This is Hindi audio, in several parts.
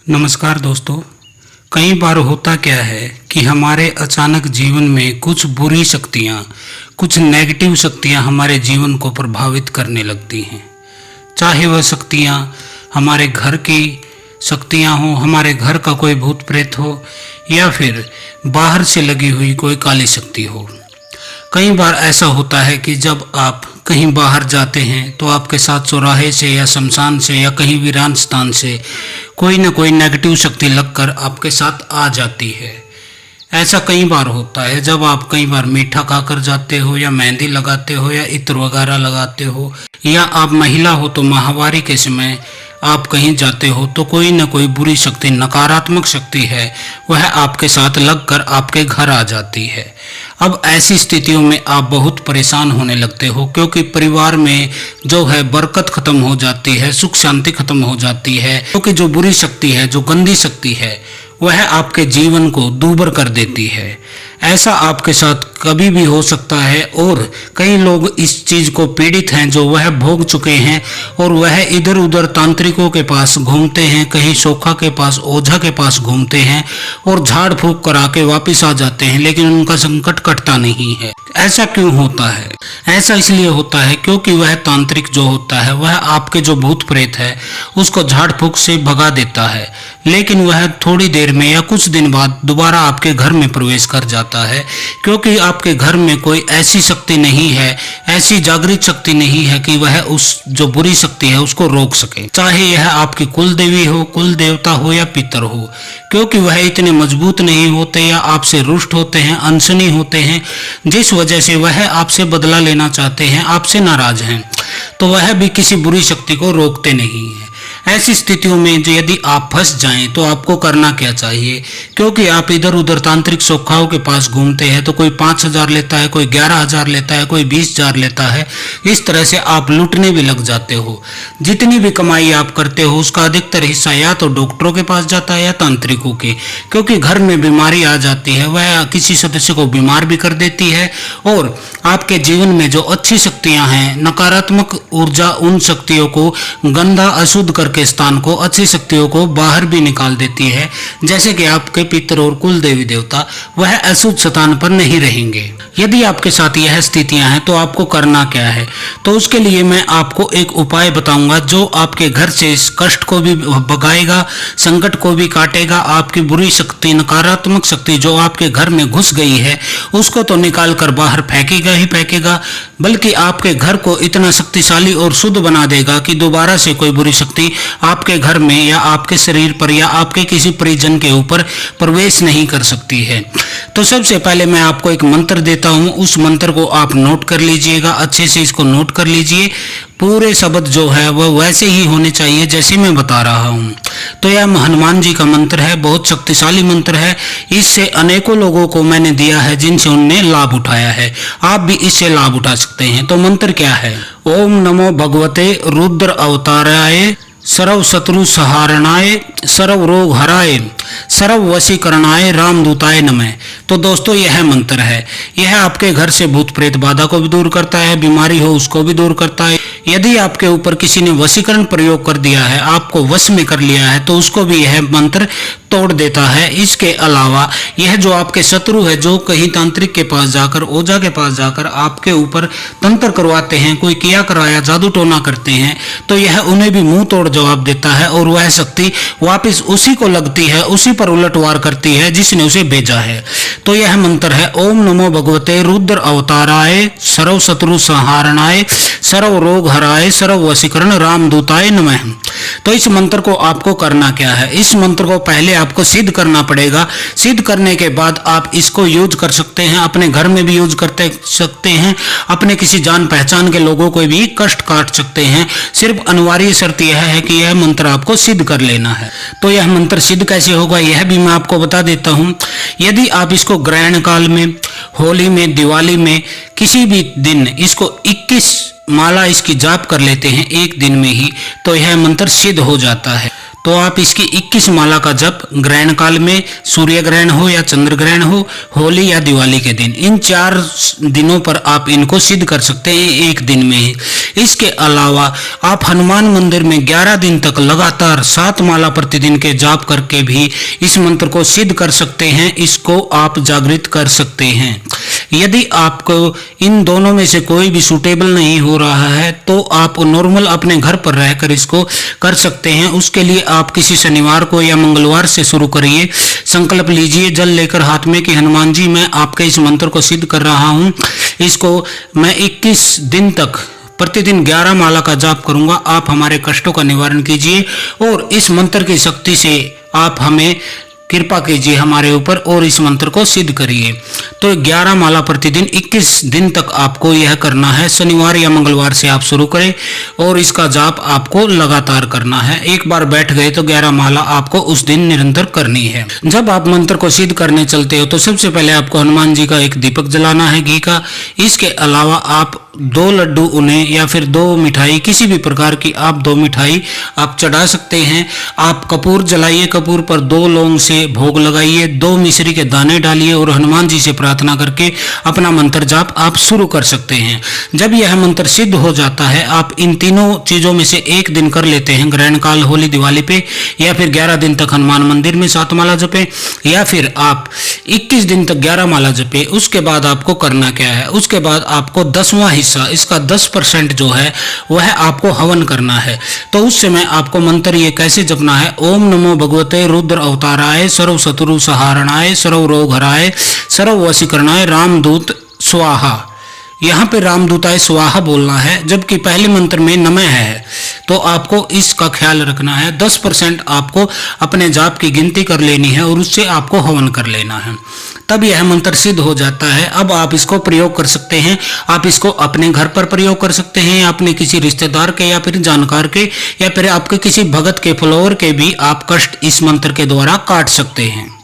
नमस्कार दोस्तों। कई बार होता क्या है कि हमारे अचानक जीवन में कुछ बुरी शक्तियाँ, कुछ नेगेटिव शक्तियाँ हमारे जीवन को प्रभावित करने लगती हैं। चाहे वह शक्तियाँ हमारे घर की शक्तियाँ हों, हमारे घर का कोई भूत प्रेत हो, या फिर बाहर से लगी हुई कोई काली शक्ति हो। कई बार ऐसा होता है कि जब आप कहीं बाहर जाते हैं तो आपके साथ चौराहे से या शमशान से या कहीं वीरान स्थान से कोई न कोई नेगेटिव शक्ति लगकर आपके साथ आ जाती है। ऐसा कई बार होता है जब आप कई बार मीठा खाकर जाते हो, या मेहंदी लगाते हो, या इत्र वगैरह लगाते हो, या आप महिला हो तो माहवारी के समय आप कहीं जाते हो तो कोई न कोई बुरी शक्ति, नकारात्मक शक्ति है, वह आपके साथ लगकर आपके घर आ जाती है। अब ऐसी स्थितियों में आप बहुत परेशान होने लगते हो, क्योंकि परिवार में जो है बरकत खत्म हो जाती है, सुख शांति खत्म हो जाती है, क्योंकि जो बुरी शक्ति है, जो गंदी शक्ति है, वह आपके जीवन को दूभर कर देती है। ऐसा आपके साथ कभी भी हो सकता है, और कई लोग इस चीज को पीड़ित हैं, जो वह भोग चुके हैं, और वह इधर उधर तांत्रिकों के पास घूमते हैं, कहीं सोखा के पास, ओझा के पास घूमते हैं और झाड़ फूक करा के वापिस आ जाते हैं, लेकिन उनका संकट कटता नहीं है। ऐसा क्यों होता है? ऐसा इसलिए होता है क्योंकि वह तांत्रिक जो होता है, वह आपके जो भूत प्रेत है उसको झाड़ फूक से भगा देता है, लेकिन वह थोड़ी देर में या कुछ दिन बाद दोबारा आपके घर में प्रवेश कर जाता है, क्योंकि आपके घर में कोई ऐसी शक्ति नहीं है, ऐसी जागृत शक्ति नहीं है कि वह उस जो बुरी शक्ति है उसको रोक सके। चाहे यह आपकी कुल देवी हो, कुल देवता हो या पितर हो, क्योंकि वह इतने मजबूत नहीं होते, या आपसे रुष्ट होते हैं, अनशनी होते हैं, जिस वजह से वह आपसे बदला लेना चाहते हैं, आपसे नाराज हैं, तो वह भी किसी बुरी शक्ति को रोकते नहीं है। ऐसी स्थितियों में जो यदि आप फंस जाएं तो आपको करना क्या चाहिए? क्योंकि आप इधर उधर तांत्रिक सोखाओं के पास घूमते हैं, तो कोई 5,000 लेता है, कोई 11,000 लेता है, कोई 20,000 लेता है। इस तरह से आप लूटने भी लग जाते हो। जितनी भी कमाई आप करते हो उसका अधिकतर हिस्सा या तो डॉक्टरों के पास जाता है या तांत्रिकों के, क्योंकि घर में बीमारी आ जाती है, वह किसी सदस्य को बीमार भी कर देती है, और आपके जीवन में जो अच्छी शक्तियां हैं, नकारात्मक ऊर्जा, उन शक्तियों को गंदा अशुद्ध करके स्थान को, अच्छी शक्तियों को बाहर भी निकाल देती है। जैसे कि आपके पितर और कुल देवी देवता वह अशुद्ध स्थान पर नहीं रहेंगे। यदि आपके साथ यह स्थितियां हैं तो आपको करना क्या है? तो उसके लिए मैं आपको एक उपाय बताऊंगा जो आपके घर से इस कष्ट को भी भगाएगा, संकट को भी काटेगा। आपकी बुरी शक्ति, नकारात्मक शक्ति जो आपके घर में घुस गई है उसको तो निकाल कर बाहर फेंकेगा ही फेंकेगा, बल्कि आपके घर को इतना शक्तिशाली और शुद्ध बना देगा कि दोबारा से कोई बुरी शक्ति आपके घर में या आपके शरीर पर या आपके किसी परिजन के ऊपर प्रवेश नहीं कर सकती है। तो सबसे पहले मैं आपको एक मंत्र देता हूं, उस मंत्र को आप नोट कर लीजिएगा, अच्छे से इसको नोट कर लीजिए। पूरे शब्द जो है वह वैसे ही होने चाहिए जैसे मैं बता रहा हूं। तो यह हनुमान जी का मंत्र है, बहुत शक्तिशाली मंत्र है। इससे अनेकों लोगों को मैंने दिया है जिनसे उन्होंने लाभ उठाया है, आप भी इससे लाभ उठा सकते हैं। तो मंत्र क्या है? ओम नमो भगवते रुद्र अवताराय, सर्व शत्रु सहारणाय, सर्व रोग हराय, सर्व वशीकरणाय, रामदूताय नमः। तो दोस्तों यह मंत्र है, यह आपके घर से भूत प्रेत बाधा को भी दूर करता है, बीमारी हो उसको भी दूर करता है। यदि आपके ऊपर किसी ने वशीकरण प्रयोग कर दिया है, आपको वश में कर लिया है, तो उसको भी यह मंत्र तोड़ देता है। इसके अलावा यह जो आपके शत्रु है, जो कहीं तांत्रिक के पास जाकर, ओझा के पास जाकर आपके ऊपर तंत्र करवाते हैं, कोई किया कराया जादू टोना करते हैं, तो यह उन्हें भी मुंह तोड़ जवाब देता है, और वह शक्ति वापस उसी को लगती है, उसी पर उलटवार करती है जिसने उसे भेजा है। तो यह मंत्र है ओम नमो भगवते रुद्र अवताराय, सर्व शत्रु संहारणाय, सर्व रोग हराय, सर्व वशीकरण, रामदूताय नमः। तो इस मंत्र को आपको करना क्या है? इस मंत्र को पहले आपको सिद्ध करना पड़ेगा। सिद्ध करने के बाद आप इसको यूज कर सकते हैं, अपने घर में भी यूज करते सकते हैं, अपने किसी जान पहचान के लोगों को भी कष्ट काट सकते हैं। सिर्फ अनिवार्य शर्त यह है कि यह मंत्र आपको सिद्ध कर लेना है। तो यह मंत्र सिद्ध कैसे होगा यह भी मैं आपको बता देता हूं। यदि आप इसको ग्रहण काल में, होली में, दिवाली में, किसी भी दिन इसको 21 माला इसकी जाप कर लेते हैं एक दिन में ही, तो यह मंत्र सिद्ध हो जाता है। तो आप इसकी 21 माला का जप ग्रहण काल में, सूर्य ग्रहण हो या चंद्र ग्रहण हो, होली या दिवाली के दिन, इन 4 दिनों पर आप इनको सिद्ध कर सकते हैं एक दिन में ही। इसके अलावा आप हनुमान मंदिर में 11 दिन तक लगातार 7 माला प्रतिदिन के जाप करके भी इस मंत्र को सिद्ध कर सकते हैं, इसको आप जागृत कर सकते हैं। यदि आपको इन दोनों में से कोई भी सूटेबल नहीं हो रहा है तो आप नॉर्मल अपने घर पर रहकर इसको कर सकते हैं। उसके लिए आप किसी शनिवार को या मंगलवार से शुरू करिए। संकल्प लीजिए जल लेकर हाथ में कि हनुमान जी मैं आपके इस मंत्र को सिद्ध कर रहा हूं, इसको मैं 21 दिन तक प्रतिदिन 11 माला का जाप करूंगा। आप हमारे कष्टों का निवारण कीजिए और इस मंत्र की शक्ति से आप हमें कृपा कीजिए हमारे ऊपर और इस मंत्र को सिद्ध करिए। तो 11 माला प्रतिदिन 21 दिन तक आपको यह करना है। शनिवार या मंगलवार से आप शुरू करें और इसका जाप आपको लगातार करना है। एक बार बैठ गए तो 11 माला आपको उस दिन निरंतर करनी है। जब आप मंत्र को सिद्ध करने चलते हो तो सबसे पहले आपको हनुमान जी का एक दीपक जलाना है घी का। इसके अलावा आप 2 लड्डू उन्हें या फिर 2 मिठाई, किसी भी प्रकार की आप 2 मिठाई आप चढ़ा सकते हैं। आप कपूर जलाइए, कपूर पर 2 लौंग से भोग लगाइए, 2 मिश्री के दाने डालिए और हनुमान जी से प्रार्थना करके अपना मंत्र जाप आप शुरू कर सकते हैं। जब यह मंत्र सिद्ध हो जाता है, आप इन तीनों चीजों में से एक दिन कर लेते हैं, ग्रहण काल, होली, दिवाली पे, या फिर 11 दिन तक हनुमान मंदिर में 7 माला जपे, या फिर आप 21 दिन तक 11 माला जपे। उसके बाद आपको करना क्या है, उसके बाद आपको 10वां हिस्सा, इसका 10% जो है वह आपको हवन करना है। तो उस समय आपको मंत्र ये कैसे जपना है, ओम नमो भगवते रुद्र अवताराय सर्व शत्रु सहारणाय सर्व रोग हराय सर्व वशीकरणाय रामदूत स्वाहा। यहाँ पे रामदूताय स्वाहा बोलना है, जबकि पहले मंत्र में नमः है। तो आपको इसका ख्याल रखना है। 10% आपको अपने जाप की गिनती कर लेनी है और उससे आपको हवन कर लेना है, तब यह मंत्र सिद्ध हो जाता है। अब आप इसको प्रयोग कर सकते हैं। आप इसको अपने घर पर प्रयोग कर सकते हैं, या अपने किसी रिश्तेदार के, या फिर जानकार के, या फिर आपके किसी भगत के, फॉलोअर के भी आप कष्ट इस मंत्र के द्वारा काट सकते हैं।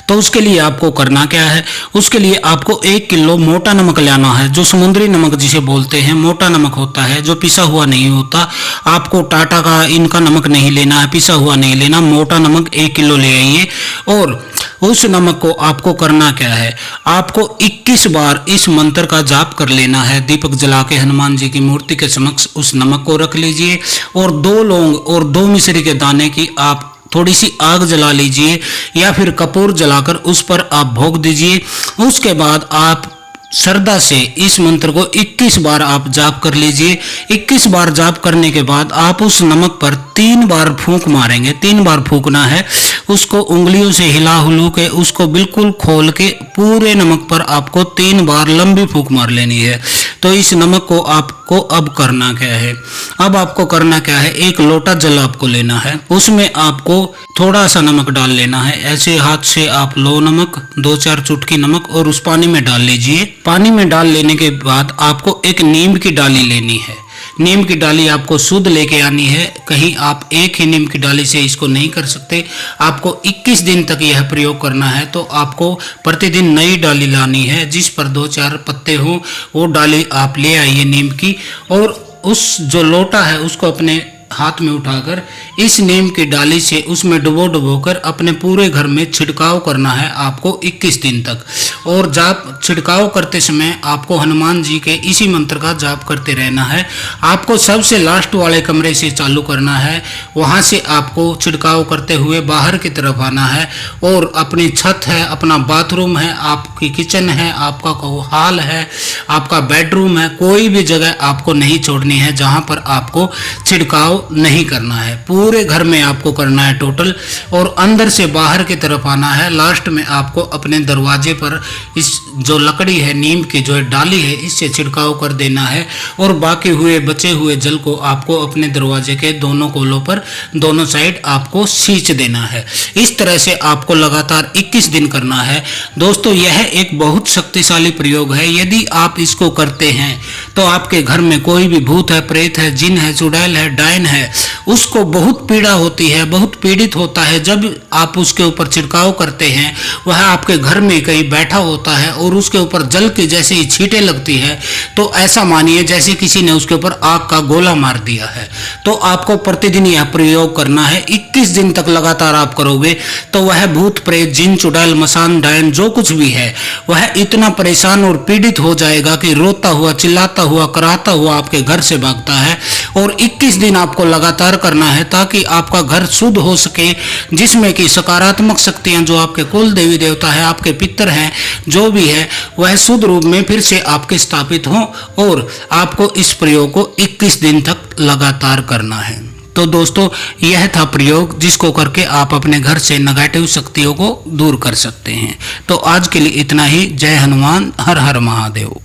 तो उसके लिए आपको करना क्या है, उसके लिए आपको 1 किलो मोटा नमक लाना है, जो समुद्री नमक जिसे बोलते हैं, मोटा नमक होता है, जो पिसा हुआ नहीं होता। आपको टाटा का इनका नमक नहीं लेना है, पिसा हुआ नहीं लेना, मोटा नमक 1 किलो ले आइए। और उस नमक को आपको करना क्या है, आपको 21 बार इस मंत्र का जाप कर लेना है। दीपक जला के हनुमान जी की मूर्ति के समक्ष उस नमक को रख लीजिए और 2 लौंग और 2 मिश्री के दाने की आप थोड़ी सी आग जला लीजिए, या फिर कपूर जलाकर उस पर आप भोग दीजिए। उसके बाद आप श्रद्धा से इस मंत्र को 21 बार आप जाप कर लीजिए। 21 बार जाप करने के बाद आप उस नमक पर 3 बार फूंक मारेंगे। 3 बार फूंकना है, उसको उंगलियों से हिला हुलू के उसको बिल्कुल खोल के पूरे नमक पर आपको 3 बार लंबी फूंक मार लेनी है। तो इस नमक को आपको अब करना क्या है, अब आपको करना क्या है, 1 लोटा जल आपको लेना है, उसमें आपको थोड़ा सा नमक डाल लेना है। ऐसे हाथ से आप लो नमक, 2-4 चुटकी नमक और उस पानी में डाल लीजिए। पानी में डाल लेने के बाद आपको एक नीम की डाली लेनी है। नीम की डाली आपको शुद्ध लेके आनी है, कहीं आप एक ही नीम की डाली से इसको नहीं कर सकते। आपको 21 दिन तक यह प्रयोग करना है। तो आपको प्रतिदिन नई डाली लानी है, जिस पर 2-4 पत्ते हो, वो डाली आप ले आइए नीम की, और उस जो लोटा है उसको अपने हाथ में उठाकर इस नीम की डाली से उसमें डुबो कर अपने पूरे घर में छिड़काव करना है आपको 21 दिन तक। और जाप छिड़काव करते समय आपको हनुमान जी के इसी मंत्र का जाप करते रहना है। आपको सबसे लास्ट वाले कमरे से चालू करना है, वहां से आपको छिड़काव करते हुए बाहर की तरफ आना है, और अपनी छत है, अपना बाथरूम है, आपकी किचन है, आपका हॉल है, आपका बेडरूम है, कोई भी जगह आपको नहीं छोड़नी है जहां पर आपको छिड़काव नहीं करना है। पूरे घर में आपको करना है टोटल, और अंदर से बाहर की तरफ आना है। लास्ट में आपको अपने दरवाजे पर इस जो लकड़ी है नीम की जो डाली है इससे छिड़काव कर देना है, और बाकी हुए बचे हुए जल को आपको अपने दरवाजे के दोनों कोलों पर दोनों साइड आपको सींच देना है। इस तरह से आपको लगातार 21 दिन करना है। दोस्तों यह एक बहुत शक्तिशाली प्रयोग है। यदि आप इसको करते हैं तो आपके घर में कोई भी भूत है, प्रेत है, जिन है, चुड़ैल है, डायन है, उसको बहुत पीड़ा होती है, बहुत पीड़ित होता है। जब आप उसके ऊपर छिड़काव करते हैं, वह आपके घर में कहीं बैठा होता है और उसके ऊपर जल के जैसे ही छींटे लगती है तो ऐसा मानिए जैसे किसी ने उसके ऊपर आग का गोला मार दिया है। तो आपको प्रतिदिन यह प्रयोग करना है। 21 दिन तक लगातार आप करोगे तो वह भूत प्रेत जिन चुड़ैल मसान डायन जो कुछ भी है वह इतना परेशान और पीड़ित हो जाएगा कि रोता हुआ चिल्लाता हुआ कराता हुआ आपके घर से भागता है। और 21 दिन आपको लगातार करना है ताकि आपका घर शुद्ध हो सके, जिसमें कि सकारात्मक शक्तियां जो आपके कुल देवी देवता है, आपके पितर हैं, जो भी है वह शुद्ध रूप में फिर से आपके स्थापित हों। और आपको इस प्रयोग को 21 दिन तक लगातार करना है। तो दोस्तों यह था प्रयोग जिसको करके आप अपने घर से नेगेटिव शक्तियों को दूर कर सकते हैं। तो आज के लिए इतना ही। जय हनुमान, हर हर महादेव।